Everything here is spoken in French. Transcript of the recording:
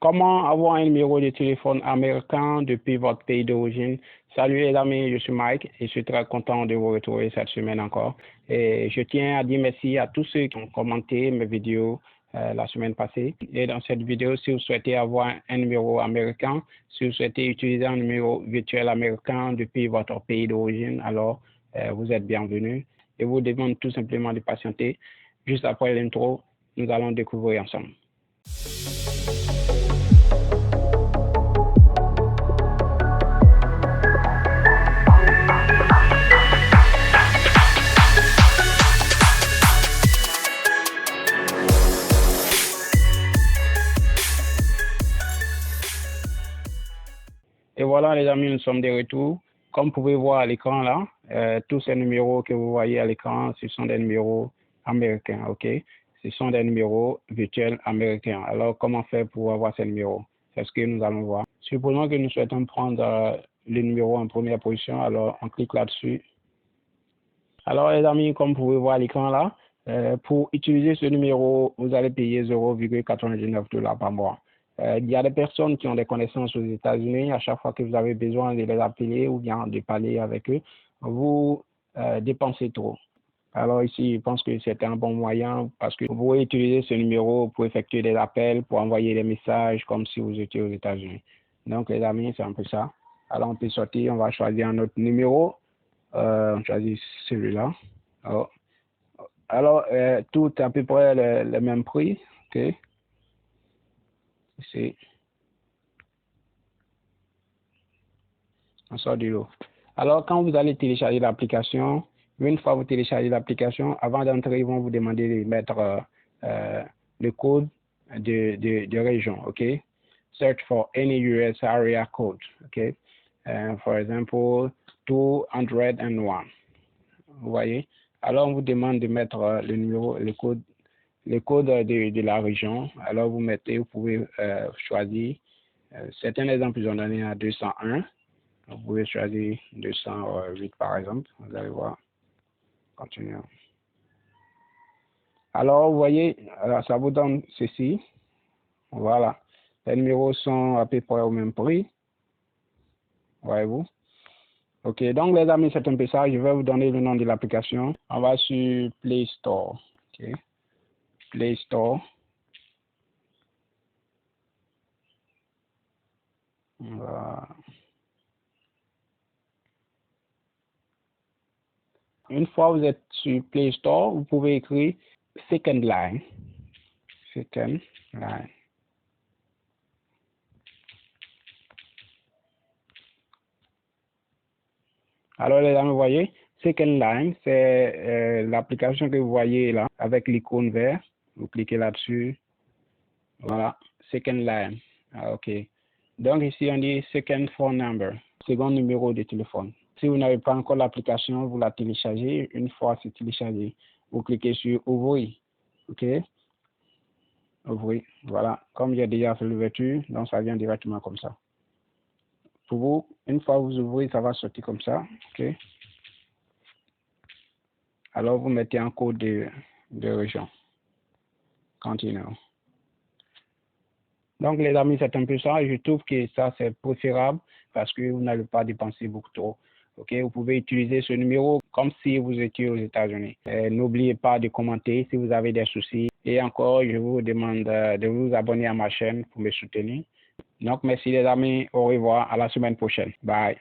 Comment avoir un numéro de téléphone américain depuis votre pays d'origine? Salut les amis, je suis Mike et je suis très content de vous retrouver cette semaine encore. Et je tiens à dire merci à tous ceux qui ont commenté mes vidéos la semaine passée. Et dans cette vidéo, si vous souhaitez avoir un numéro américain, si vous souhaitez utiliser un numéro virtuel américain depuis votre pays d'origine, alors vous êtes bienvenus. Et vous demande tout simplement de patienter. Juste après l'intro, nous allons découvrir ensemble. Et voilà les amis, nous sommes de retour. Comme vous pouvez voir à l'écran là, tous ces numéros que vous voyez à l'écran, ce sont des numéros américains, ok? Ce sont des numéros virtuels américains. Alors comment faire pour avoir ces numéros? C'est ce que nous allons voir. Supposons que nous souhaitons prendre le numéro en première position, alors on clique là-dessus. Alors les amis, comme vous pouvez voir à l'écran là, pour utiliser ce numéro, vous allez payer 0,99 $ par mois. Il y a des personnes qui ont des connaissances aux États-Unis. À chaque fois que vous avez besoin de les appeler ou bien de parler avec eux, vous dépensez trop. Alors ici, je pense que c'est un bon moyen parce que vous pouvez utiliser ce numéro pour effectuer des appels, pour envoyer des messages comme si vous étiez aux États-Unis. Donc les amis, c'est un peu ça. Alors on peut sortir, on va choisir un autre numéro. On choisit celui-là. Alors, tout à peu près le même prix. OK. Ici, on sort du lot. Alors, quand vous allez télécharger l'application, une fois vous téléchargez l'application, avant d'entrer, ils vont vous demander de mettre le code de région. OK. Search for any US area code. OK. For example, 201. Vous voyez? Alors, on vous demande de mettre le numéro, le code de la région. Alors, vous pouvez choisir. Certains exemples, ils ont donné à 201. Vous pouvez choisir 208 par exemple. Vous allez voir. Continuons. Alors, vous voyez, ça vous donne ceci. Voilà. Les numéros sont à peu près au même prix. Voyez-vous? Ok, donc les amis, c'est un peu ça. Je vais vous donner le nom de l'application. On va sur Play Store. Ok. Play Store. Voilà. Une fois vous êtes sur Play Store, vous pouvez écrire Second Line. Second Line. Alors les amis, vous voyez, Second Line, c'est l'application que vous voyez là, avec l'icône vert. Vous cliquez là-dessus. Voilà, Second Line. Ah, ok. Donc ici, on dit Second Phone Number, second numéro de téléphone. Si vous n'avez pas encore l'application, vous la téléchargez. Une fois c'est téléchargé, vous cliquez sur Ouvrir. Ok. Ouvrir. Voilà. Comme j'ai déjà fait l'ouverture, donc ça vient directement comme ça. Pour vous, une fois vous ouvrez, ça va sortir comme ça. Ok. Alors vous mettez un code de région. Continue. Donc les amis, c'est un peu ça. Je trouve que ça c'est préférable parce que vous n'allez pas dépenser beaucoup trop. Ok, vous pouvez utiliser ce numéro comme si vous étiez aux États-Unis. N'oubliez pas de commenter si vous avez des soucis. Et encore, je vous demande de vous abonner à ma chaîne pour me soutenir. Donc merci les amis, au revoir, à la semaine prochaine. Bye.